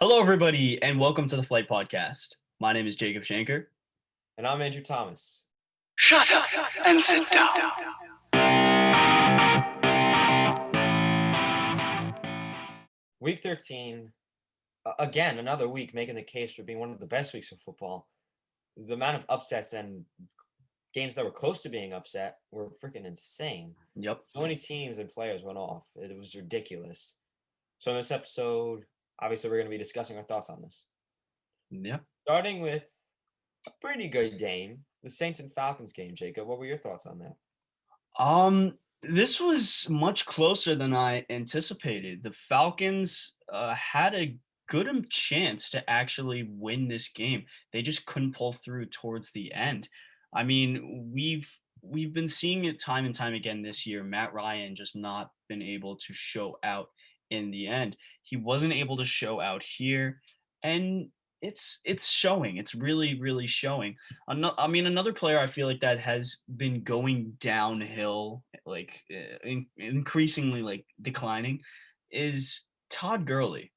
Hello, everybody, and welcome to the Flight Podcast. My name is Jacob Shanker. And I'm Andrew Thomas. Shut up and sit down. Week 13, again, another week making the case for being one of the best weeks of football. The amount of upsets and games that were close to being upset were freaking insane. Yep. So many teams and players went off. It was ridiculous. So in this episode, obviously, we're going to be discussing our thoughts on this. Yeah. Starting with a pretty good game, the Saints and Falcons game, Jacob. What were your thoughts on that? This was much closer than I anticipated. The Falcons had a good chance to actually win this game. They just couldn't pull through towards the end. I mean, we've been seeing it time and time again this year. Matt Ryan just not been able to show out in the end. He wasn't able to show out here, and it's showing. It's really showing. Another player I feel like that has been going downhill, like increasingly like declining, is Todd Gurley.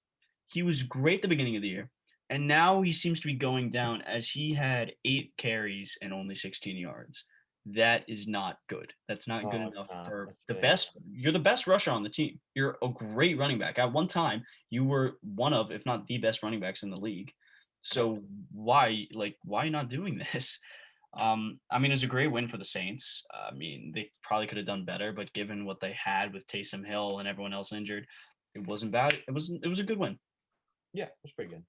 He was great at the beginning of the year, and now he seems to be going down as he had 8 carries and only 16 yards. That is not good. That's not good No, it's enough not. for That's the really not. best. You're the best rusher on the team. You're a great running back. At one time, you were one of, if not the best running backs in the league. Yep. So why not doing this? It was a great win for the Saints. They probably could have done better, but given what they had with Taysom Hill and everyone else injured, it wasn't bad. It was a good win. Yeah, it was pretty good.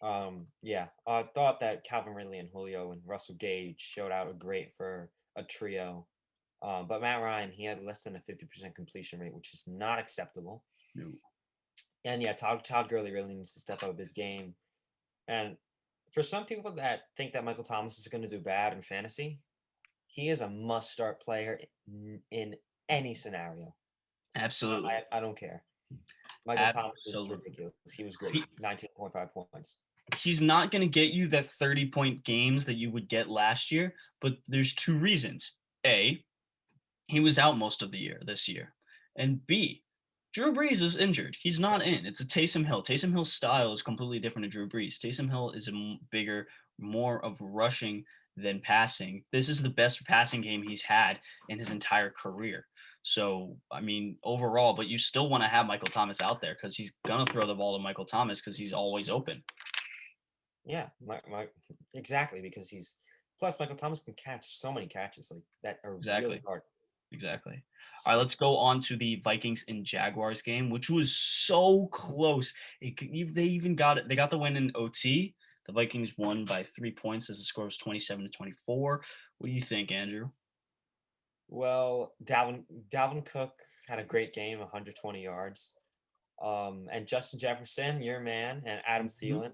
I thought that Calvin Ridley and Julio and Russell Gage showed out great for a trio. But Matt Ryan, he had less than a 50% completion rate, which is not acceptable. No. And yeah, Todd Gurley really needs to step up his game. And for some people that think that Michael Thomas is going to do bad in fantasy, he is a must-start player in any scenario. Absolutely. I don't care. Michael Thomas is Absolutely. ridiculous. He was great. 19.5 points. He's not going to get you that 30-point games that you would get last year, but there's two reasons. A, he was out most of the year this year. And B, Drew Brees is injured. He's not in. It's a Taysom Hill. Taysom Hill's style is completely different to Drew Brees. Taysom Hill is a bigger, more of rushing than passing. This is the best passing game he's had in his entire career. So, overall, but you still want to have Michael Thomas out there because he's going to throw the ball to Michael Thomas because he's always open. Yeah, exactly, because plus Michael Thomas can catch so many catches like that are really hard. Exactly. All right, let's go on to the Vikings and Jaguars game, which was so close. They even got it. They got the win in OT. The Vikings won by 3 points as the score was 27-24. What do you think, Andrew? Well, Dalvin Cook had a great game, 120 yards. And Justin Jefferson, your man, and Adam Thielen,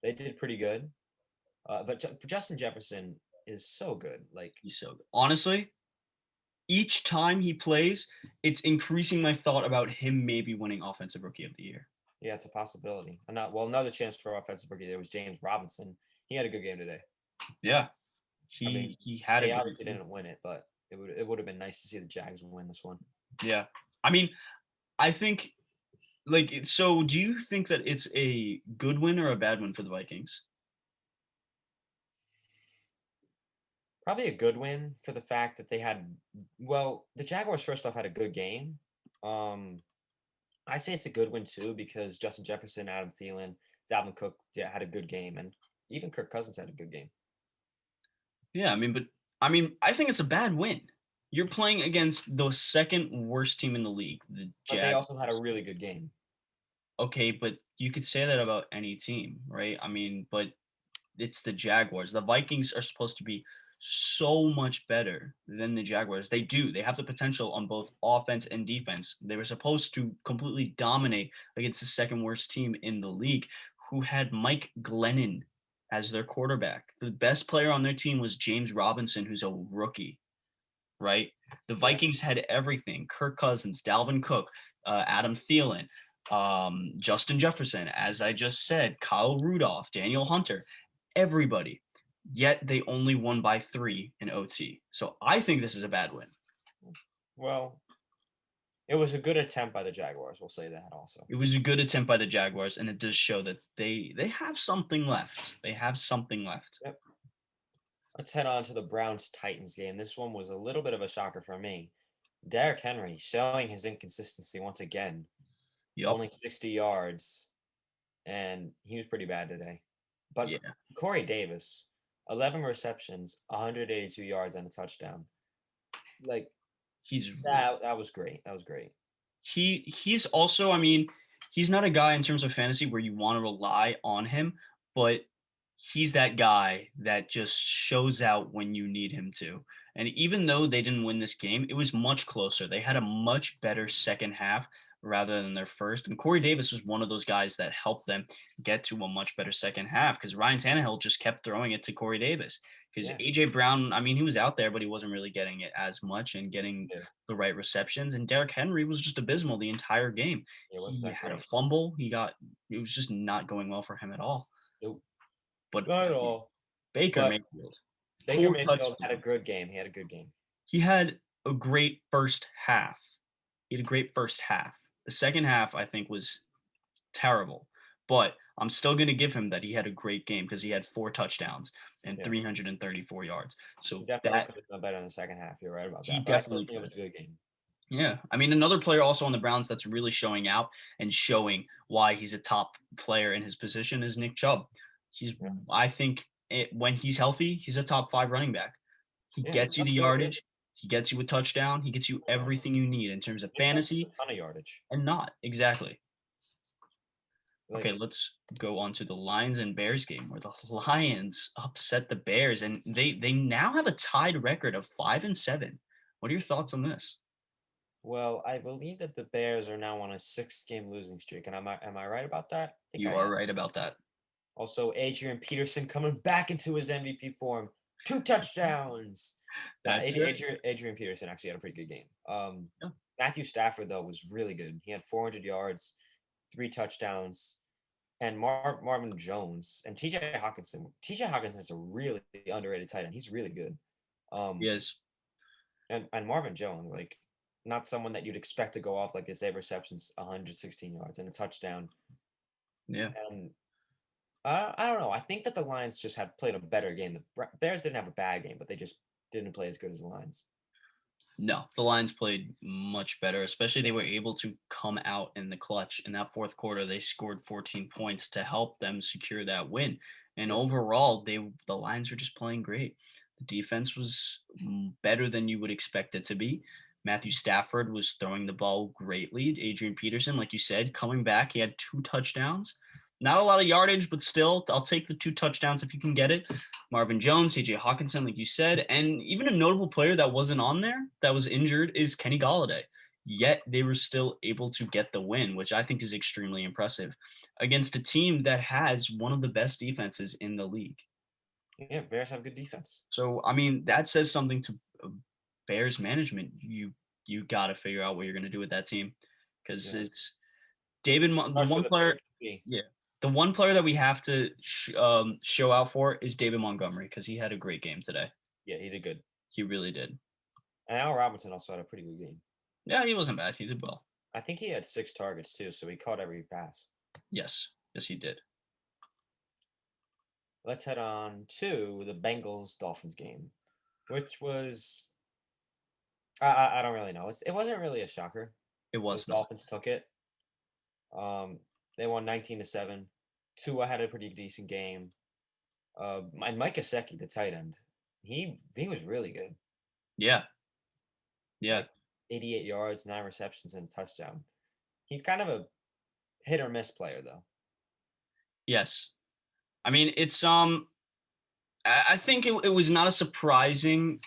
they did pretty good. But Justin Jefferson is so good. Like, He's so good. Honestly, each time he plays, it's increasing my thought about him maybe winning Offensive Rookie of the Year. yeah, it's a possibility. Another chance for offensive rookie there was James Robinson. He had a good game today. Yeah, He had they a obviously great. didn't win it, but it would have been nice to see the Jags win this one. Yeah, I think so. Do you think that it's a good win or a bad win for the Vikings? Probably a good win for the fact that the Jaguars first off had a good game. I say it's a good win too because Justin Jefferson, Adam Thielen, Dalvin Cook had a good game, and even Kirk Cousins had a good game. Yeah, I think it's a bad win. You're playing against the second worst team in the league, the But they Jag. also had a really good game. Okay, but you could say that about any team, right? But it's the Jaguars. The Vikings are supposed to be so much better than the Jaguars. They do. They have the potential on both offense and defense. They were supposed to completely dominate against the second worst team in the league, who had Mike Glennon as their quarterback. The best player on their team was James Robinson, who's a rookie, right? The Yeah. Vikings had everything: Kirk Cousins, Dalvin Cook, Adam Thielen, Justin Jefferson, as I just said, Kyle Rudolph, Daniel Hunter, everybody. Yet they only won by 3 in OT. So I think this is a bad win. Well, It was a good attempt by the Jaguars. We'll say that also. It was a good attempt by the Jaguars, and it does show that they have something left. They have something left. Yep. Let's head on to the Browns Titans game. This one was a little bit of a shocker for me. Derrick Henry showing his inconsistency once again. Yep. Only 60 yards, and he was pretty bad today. But Yeah. Corey Davis, 11 receptions, 182 yards, and a touchdown. Like He's that was great. That was great. he's also, I mean, he's not a guy in terms of fantasy where you want to rely on him, but he's that guy that just shows out when you need him to. And even though they didn't win this game, it was much closer. They had a much better second half rather than their first. And Corey Davis was one of those guys that helped them get to a much better second half because Ryan Tannehill just kept throwing it to Corey Davis. Because Yeah. AJ Brown, I mean, he was out there, but he wasn't really getting it as much and getting Yeah. the right receptions. And Derrick Henry was just abysmal the entire game. It wasn't He that had a great. fumble. It was just not going well for him at all. Nope. But Not at all. Baker But Mayfield, Baker 4 Mayfield had a touchdowns. good game. He had a good game. He had a great first half. He had a great first half. The second half, I think, was terrible. But I'm still going to give him that he had a great game because he had 4 touchdowns and Yeah. 334 yards. So He definitely that could have done better in the second half. You're right about he that. But I still definitely think it was could. a good game. Yeah. I mean, another player also on the Browns that's really showing out and showing why he's a top player in his position is Nick Chubb. Yeah. I think when he's healthy, he's a top 5 running back. He Yeah, gets you the Chubb's really good. yardage. He gets you a touchdown. He gets you everything you need in terms of Nick Chubb gets fantasy a ton of yardage. and not. Exactly. Like, Okay, let's go on to the Lions and Bears game where the Lions upset the Bears and they now have a tied record of 5-7. What are your thoughts on this? well, I believe that the Bears are now on a 6-game losing streak, and am I right about that? I think You I are am. right about that. Also, Adrian Peterson coming back into his MVP form. 2 touchdowns. That's it. Adrian Peterson actually had a pretty good game. Yeah. Matthew Stafford though was really good. He had 400 yards, 3 touchdowns, and Marvin Jones and T.J. Hawkinson. T.J. Hawkinson is a really underrated tight end. He's really good. Um, Yes. and Marvin Jones, like not someone that you'd expect to go off like this. 8 receptions, 116 yards, and a touchdown. Yeah. And I don't know. I think that the Lions just had played a better game. The Bears didn't have a bad game, but they just didn't play as good as the Lions. No, the Lions played much better, especially they were able to come out in the clutch. In that fourth quarter, they scored 14 points to help them secure that win. And Yeah. overall, the Lions were just playing great. The defense was better than you would expect it to be. Matthew Stafford was throwing the ball greatly. Adrian Peterson, like you said, coming back, he had 2 touchdowns. Not a lot of yardage, but still, I'll take the 2 touchdowns if you can get it. Marvin Jones, CJ Hawkinson, like you said, and even a notable player that wasn't on there that was injured is Kenny Galladay. Yet they were still able to get the win, which I think is extremely impressive against a team that has one of the best defenses in the league. Yeah, Bears have good defense. So, I mean, that says something to Bears management. You got to figure out what you're going to do with that team because Yeah. it's the Starts one with a player. big Yeah, the one player that we have to show out for is David Montgomery because he had a great game today. Yeah, he did good. He really did. And Al Robinson also had a pretty good game. Yeah, he wasn't bad. He did well. I think he had 6 targets too, so he caught every pass. Yes, he did. Let's head on to the Bengals Dolphins game, which was I don't really know. It wasn't really a shocker. It The was not. Dolphins took it. They won 19-7. Tua had a pretty decent game. And Mike Gesicki, the tight end, he was really good. Yeah, yeah, Like 88 yards, 9 receptions, and a touchdown. He's kind of a hit or miss player though. yes. I mean, it's I think it was not a surprising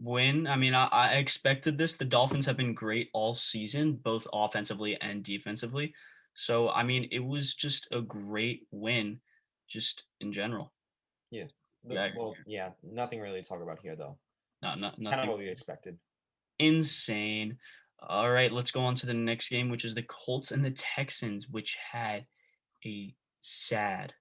win. I mean, I expected this. The Dolphins have been great all season, both offensively and defensively. So, I mean, it was just a great win, just in general. Yeah. Yeah, Yeah, nothing really to talk about here though. Kind of nothing what we expected. insane. All right, let's go on to the next game, which is the Colts and the Texans, which had a sad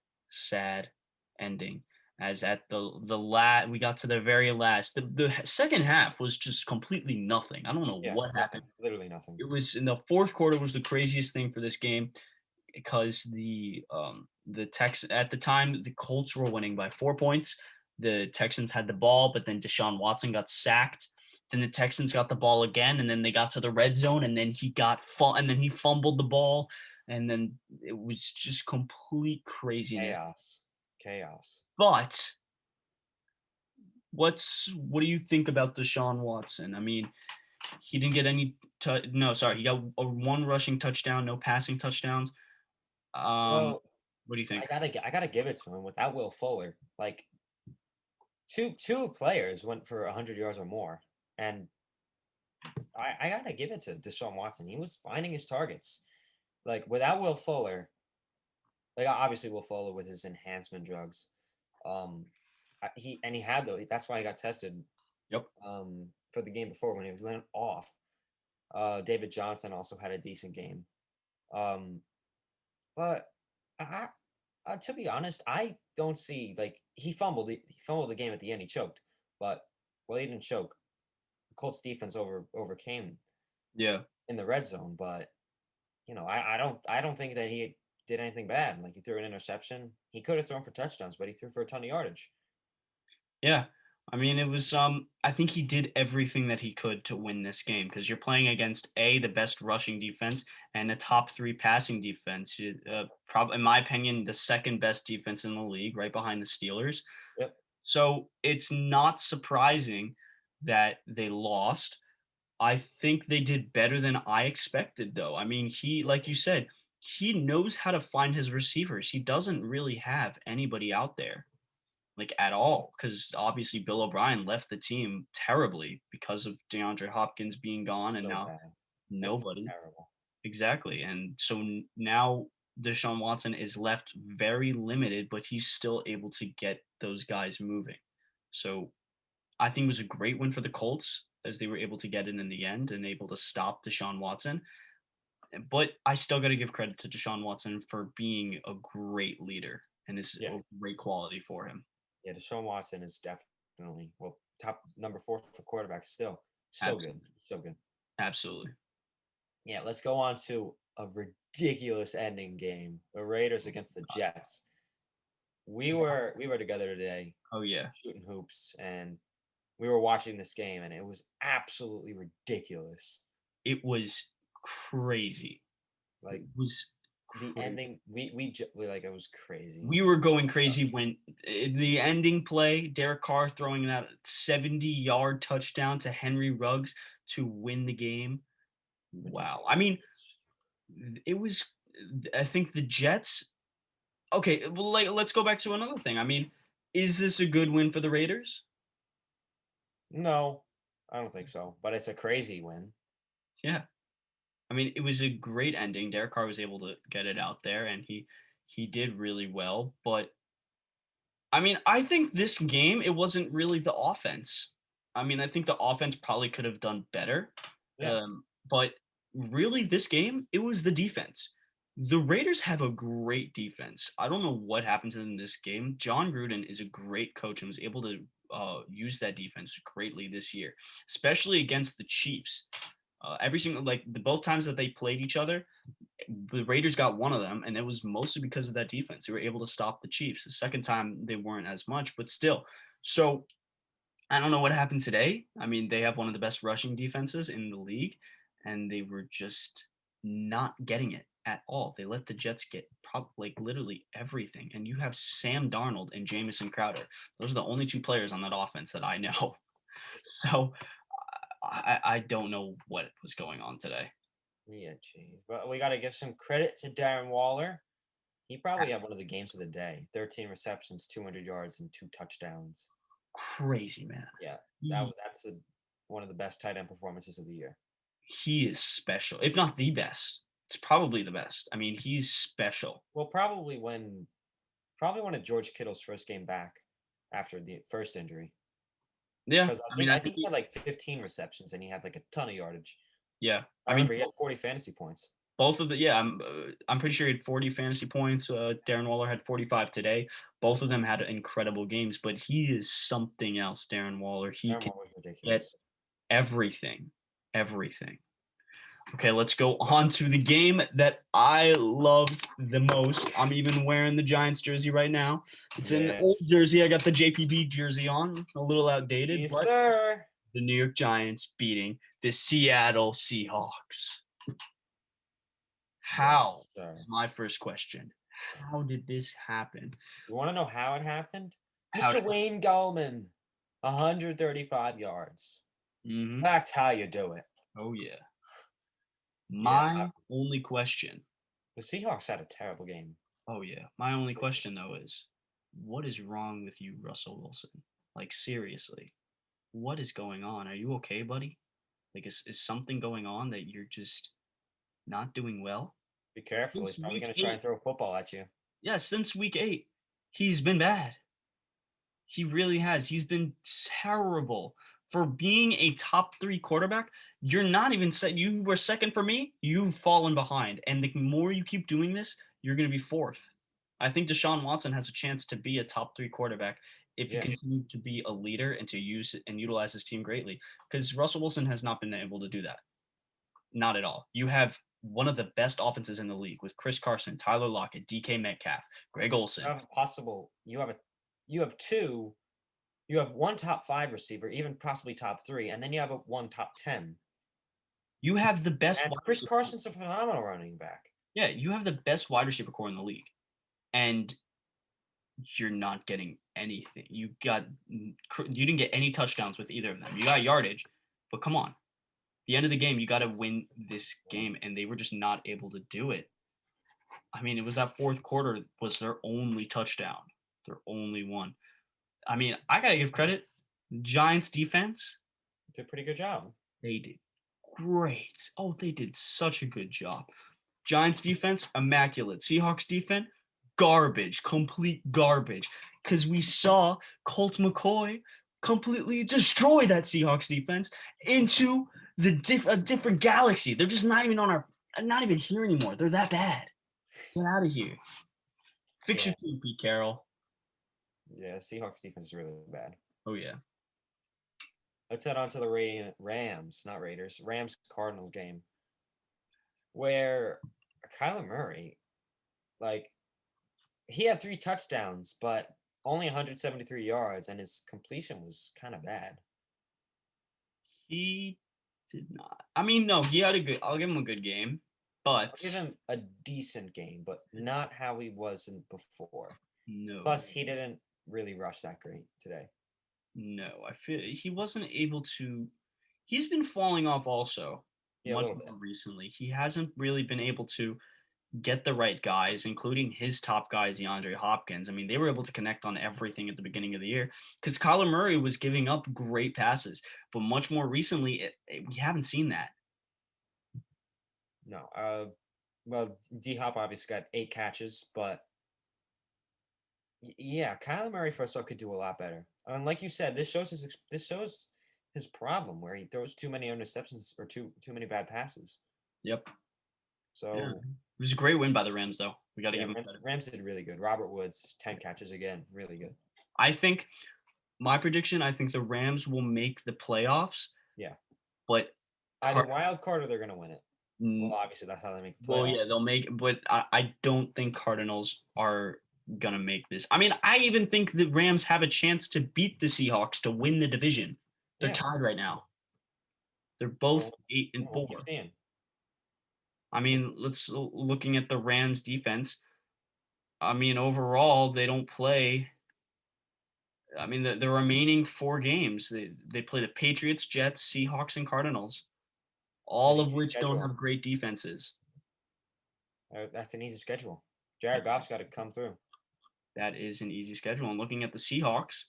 ending. as at we got to the very last. The second half was just completely nothing. I don't know Yeah, what happened. nothing. Literally nothing. It was in the fourth quarter was the craziest thing for this game because the Tex at the time the Colts were winning by 4 points. The Texans had the ball, but then Deshaun Watson got sacked. Then the Texans got the ball again, and then they got to the red zone, and then and then he fumbled the ball, and then it was just complete craziness. Chaos. Chaos. But what do you think about Deshaun Watson? I mean, he didn't get any. No, sorry, he got one rushing touchdown, no passing touchdowns. Um, Well, what do you think? I gotta give it to him without Will Fuller. Like two players went for 100 yards or more, and I gotta give it to Deshaun Watson. He was finding his targets. Like without Will Fuller, like obviously Will Fuller with his enhancement drugs, um, he had though. That's why he got tested Yep. for the game before when he went off. David Johnson also had a decent game. Um, but I, to be honest, I don't see like he fumbled the game at the end. He choked, but well, he didn't choke. The Colts defense overcame Yeah. in the red zone, but I don't think that he did anything bad. Like he threw an interception. He could have thrown for touchdowns, but he threw for a ton of yardage. Yeah. I mean, it was I think he did everything that he could to win this game because you're playing against the best rushing defense and a top 3 passing defense. Probably in my opinion the second best defense in the league right behind the Steelers. Yep. So, it's not surprising that they lost. I think they did better than I expected though. I mean, he like you said, he knows how to find his receivers. He doesn't really have anybody out there like at all because obviously Bill O'Brien left the team terribly because of DeAndre Hopkins being gone and So now bad. It's nobody. terrible. Exactly. And so now Deshaun Watson is left very limited, but he's still able to get those guys moving. So I think it was a great win for the Colts as they were able to get it in the end and able to stop Deshaun Watson. But I still got to give credit to Deshaun Watson for being a great leader and is Yeah. a great quality for him. Yeah. Deshaun Watson is definitely top number 4 for quarterback still. So Absolutely. good. So good. Absolutely. Yeah, let's go on to a ridiculous ending game. The Raiders against the Jets. We were together today Oh yeah. shooting hoops and we were watching this game and it was absolutely ridiculous. It was crazy. It Like was the crazy. ending we like it was crazy. We were going crazy when the ending play, Derek Carr throwing that 70-yard touchdown to Henry Ruggs to win the game. Wow. I mean, Ridiculous. it was I think the Jets okay, well, like, let's go back to another thing. I mean, is this a good win for the Raiders? No, I don't think so, but it's a crazy win. Yeah. I mean, it was a great ending. Derek Carr was able to get it out there, and he did really well. But I mean, I think this game it wasn't really the offense. I mean, I think the offense probably could have done better. Yeah. But really, this game it was the defense. The Raiders have a great defense. I don't know what happened to them in this game. John Gruden is a great coach and was able to use that defense greatly this year, especially against the Chiefs. Every single like the both times that they played each other, the Raiders got one of them, and it was mostly because of that defense. They were able to stop the Chiefs. The second time they weren't as much, but still. So I don't know what happened today. I mean, they have one of the best rushing defenses in the league, and they were just not getting it at all. They let the Jets get like literally everything. And you have Sam Darnold and Jamison Crowder. Those are the only two players on that offense that I know. So I don't know what was going on today. Yeah, geez. But we got to give some credit to Darren Waller. He probably had one of the games of the day. 13 receptions, 200 yards, and 2 touchdowns. Crazy man. Yeah, He one of the best tight end performances of the year. he is special, if not the best. It's probably the best. I mean, he's special. Well, probably one of George Kittle's first game back after the first injury. Yeah, Because I I mean, think I I think think he had like 15 receptions and he had like a ton of yardage. yeah. I I mean, remember he had 40 fantasy points. Both of the yeah, I'm pretty sure he had 40 fantasy points. Darren Waller had 45 today. Both of them had incredible games, but he is something else, Darren Waller. He Aaron can Moore was get ridiculous. everything, everything. Okay, let's go on to the game that I loved the most. I'm even wearing the Giants jersey right now. It's an old Yes. jersey. I got the JPB jersey on, a little outdated, Yes, but sir. the New York Giants beating the Seattle Seahawks. How Yes, sir. is my first question? How did this happen? You want to know how it happened? How Mr. did, Wayne Gallman, 135 yards. Mhm. That's how you do it. Oh yeah. Yeah, My only question. the Seahawks had a terrible game. Oh yeah. My only question though is, what is wrong with you, Russell Wilson? Like seriously, what is going on? Are you okay, buddy? Like is something going on that you're just not doing well? Be careful. He's Since probably week going to try and eight. throw a football at you. Yeah, since week 8, he's been bad. He really has. He's been terrible for being a top 3 quarterback. You're not even set. You were second for me. You've fallen behind, and the more you keep doing this, you're going to be fourth. I think Deshaun Watson has a chance to be a top 3 quarterback if he Yeah. continues to be a leader and to use and utilize his team greatly. Because Russell Wilson has not been able to do that. Not at all. You have one of the best offenses in the league with Chris Carson, Tyler Lockett, DK Metcalf, Greg Olson. You have a possible. You have two. You have one top 5 receiver, even possibly top 3, and then you have one top 10. You have the best And wide Chris receiver. Carson's a phenomenal running back. Yeah, you have the best wide receiver core in the league, and you're not getting anything. You didn't get any touchdowns with either of them. You got yardage, but come on, the end of the game, you got to win this game, and they were just not able to do it. I mean, it was that fourth quarter was their only touchdown, their only one. I mean, I gotta give credit. Giants defense, Did a pretty good job. they did great. Oh, they did such a good job. Giants defense, immaculate. Seahawks defense, garbage, complete garbage. Because we saw Colt McCoy completely destroy that Seahawks defense into a different galaxy. They're just not even not even here anymore. They're that bad. Get out of here. Fix Yeah. your team, Pete Carroll. Yeah, Seahawks defense is really bad. Oh yeah. Let's head on to the Rams, not Raiders. Rams Cardinals game, where Kyler Murray, like, he had 3 touchdowns, but only 173 yards, and his completion was kind of bad. He did not. I mean, no, he had a good. I'll give him a good game, but I'll give him a decent game, but not how he wasn't before. no. Plus, he didn't really rush that great today. No, I feel he wasn't able to. He's been falling off also Yeah, a much little bit. more recently. He hasn't really been able to get the right guys, including his top guy, DeAndre Hopkins. I mean, they were able to connect on everything at the beginning of the year because Kyler Murray was giving up great passes, but much more recently, we haven't seen that. No. Well, D Hop obviously got 8 catches, but yeah, Kyler Murray first off could do a lot better. And like you said, this shows his problem where he throws too many interceptions or too many bad passes. Yep. Yeah. So It was a great win by the Rams, though. We got to yeah, give him Rams, credit. Rams did really good. Robert Woods, 10 catches again, really good. I think my prediction. I think the Rams will make the playoffs. Yeah. But Either wild card or they're gonna win it. Mm, Well, obviously that's how they make the playoffs. Well, yeah, they'll make, but I don't think Cardinals are gonna make this. I mean, I even think the Rams have a chance to beat the Seahawks to win the division. They're Yeah. tied right now. They're both Well, 8 and we'll 4. keep seeing. I mean, looking at the Rams defense. I mean, overall, they don't play. I mean, the remaining 4 games, they play the Patriots, Jets, Seahawks, and Cardinals, all of easy which don't schedule. have great defenses. That's an easy schedule. Jared Goff's got to come through. That is an easy schedule. And looking at the Seahawks,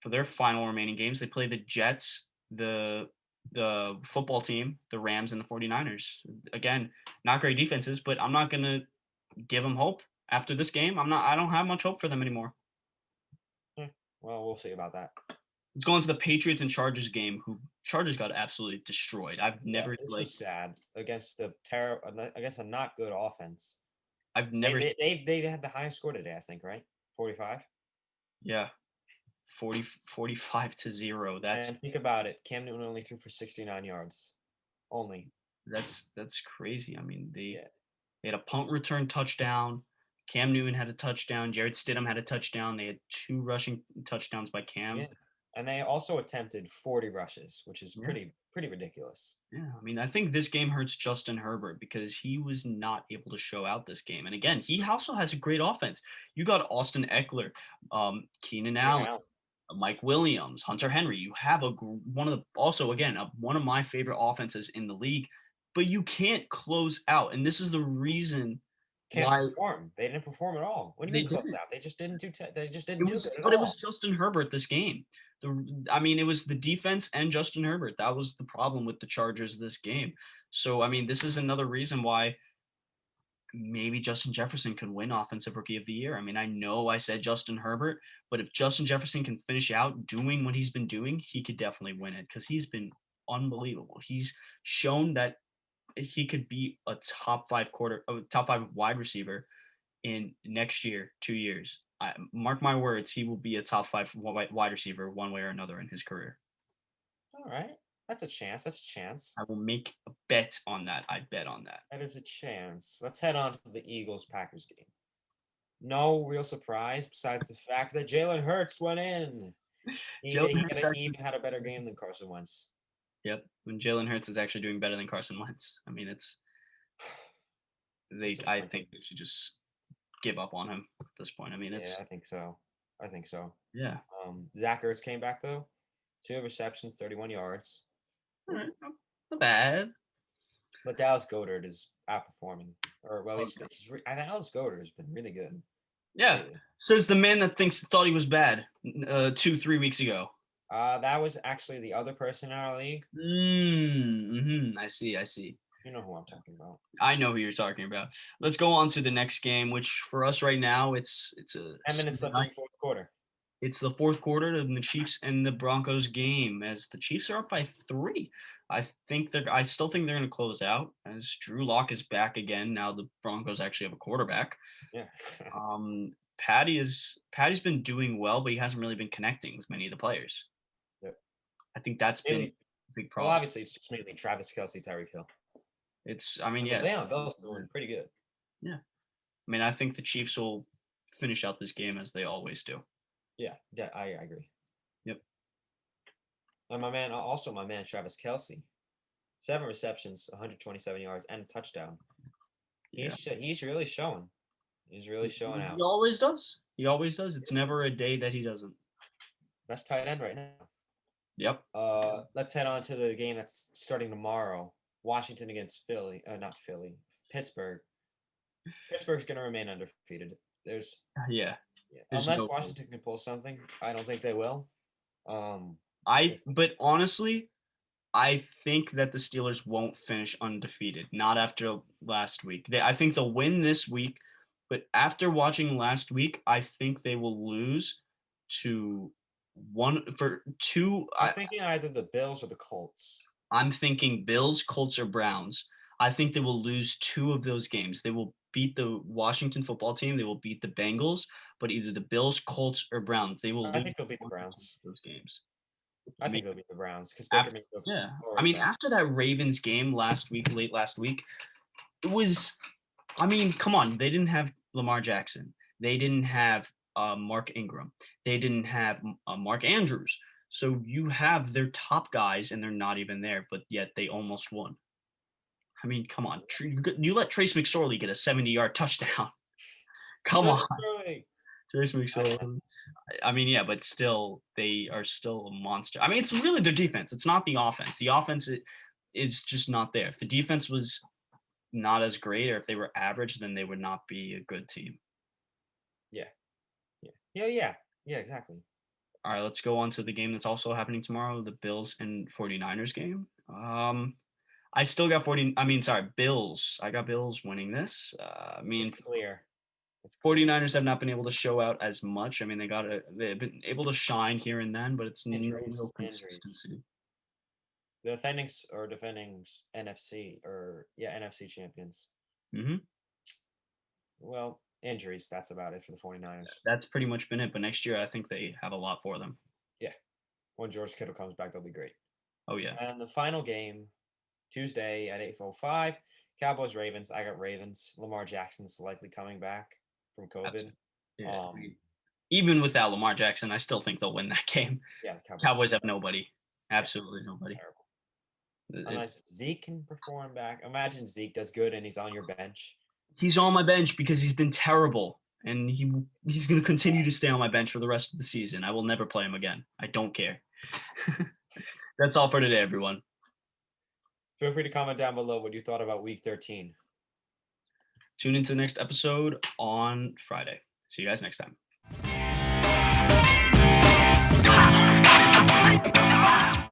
for their final remaining games, they play the Jets, the football team, the Rams, and the 49ers. Again, not great defenses, but I'm not going to give them hope after this game. I don't have much hope for them anymore. Well, we'll see about that. Let's go on to the Patriots and Chargers game. Who Chargers got absolutely destroyed. Yeah, this was sad against against a not good offense. I've They never they they, they had the highest score today, I think, right? 45. yeah 45-0. And think about it. Cam Newton only threw for 69 yards. Only. That's crazy. I mean Yeah. they had a punt return touchdown. Cam Newton had a touchdown. Jared Stidham had a touchdown. They had 2 rushing touchdowns by Cam. Yeah. And they also attempted 40 rushes, which is Yeah. pretty ridiculous. Yeah, I mean, I think this game hurts Justin Herbert because he was not able to show out this game. And again, he also has a great offense. You got Austin Eckler, Keenan Allen, Yeah. Mike Williams, Hunter Henry. You have one of the also again one of my favorite offenses in the league, but you can't close out. And this is the reason Can't why perform. They didn't perform at all. What do you they mean close didn't. out? They just didn't do. They just It didn't do was, good at but it was all. Justin Herbert this game. I mean, it was the defense and Justin Herbert. That was the problem with the Chargers this game. So, I mean, this is another reason why maybe Justin Jefferson could win Offensive Rookie of the Year. I mean, I know I said Justin Herbert, but if Justin Jefferson can finish out doing what he's been doing, he could definitely win it because he's been unbelievable. He's shown that he could be a top 5 wide receiver in next year, 2 years. Mark my words, he will be a top 5 wide receiver one way or another in his career. All right. That's a chance. That's a chance. I will make a bet on that. I bet on that. That is a chance. Let's head on to the Eagles-Packers game. No real surprise besides the fact that Jalen Hurts went in. He even had a better game than Carson Wentz. Yep, when Jalen Hurts is actually doing better than Carson Wentz. I mean, I think they should just give up on him at this point. I mean, yeah, I think so. Yeah. Zach Ertz came back though, 2 receptions, 31 yards. All right, not bad. But Dallas Goedert is outperforming, or well, Dallas Goedert has been really good. Yeah, says the man that thought he was bad 2-3 weeks ago. That was actually the other person in our league. I see. You know who I'm talking about. I know who you're talking about. Let's go on to the next game, which for us right now, it's a 10 minutes left in the fourth quarter. It's the fourth quarter of the Chiefs and the Broncos game as the Chiefs are up by 3. I still think they're going to close out as Drew Lock is back again. Now the Broncos actually have a quarterback. Yeah. Patty's been doing well, but he hasn't really been connecting with many of the players. Yep. I think that's been a big problem. Well, obviously it's just mainly Travis Kelce, Tyreek Hill. Le'Veon Bell's doing pretty good. Yeah. I mean, I think the Chiefs will finish out this game as they always do. Yeah, I agree. Yep. And my man Travis Kelce, 7 receptions, 127 yards, and a touchdown. He's really showing. He's really showing out. He always does. It's never a day that he doesn't. Best tight end right now. Yep. Let's head on to the game that's starting tomorrow. Washington against Pittsburgh. Pittsburgh's going to remain undefeated. Unless Washington can pull something, I don't think they will. But honestly, I think that the Steelers won't finish undefeated. Not after last week. I think they'll win this week, but after watching last week, I think they will lose to 2. I'm thinking either the Bills or the Colts. I'm thinking Bills, Colts, or Browns. I think they will lose 2 of those games. They will beat the Washington football team. They will beat the Bengals, but either the Bills, Colts, or Browns. I think they'll beat the Browns. Those games. I think they'll beat the Browns because after that Ravens game late last week, it was. I mean, come on. They didn't have Lamar Jackson. They didn't have Mark Ingram. They didn't have Mark Andrews. So you have their top guys, and they're not even there, but yet they almost won. I mean, come on. You let Trace McSorley get a 70-yard touchdown. Come on. Trace McSorley. I mean, yeah, but still, they are still a monster. I mean, it's really their defense. It's not the offense. The offense is just not there. If the defense was not as great or if they were average, then they would not be a good team. Yeah, exactly. All right, let's go on to the game that's also happening tomorrow, the Bills and 49ers game. I still got Bills. I got Bills winning this. It's clear. It's crazy. 49ers have not been able to show out as much. I mean, they've been able to shine here and then, but it's no Injuries, real injuries. consistency. The defending NFC champions. Hmm. Well, injuries. That's about it for the 49ers. That's pretty much been it. But next year, I think they have a lot for them. When George Kittle comes back, they'll be great. Oh yeah, And the final game, Tuesday at 8:05, Cowboys Ravens. I got Ravens. Lamar Jackson's likely coming back from COVID. Absolutely. Yeah. Um, Even without Lamar Jackson, I still think they'll win that game. yeah, Cowboys have nobody. Absolutely are nobody. terrible. Unless Zeke can perform back. Imagine Zeke does good and he's on your bench. He's on my bench because he's been terrible, and he's going to continue to stay on my bench for the rest of the season. I will never play him again. I don't care. That's all for today, everyone. Feel free to comment down below what you thought about Week 13. Tune into the next episode on Friday. See you guys next time.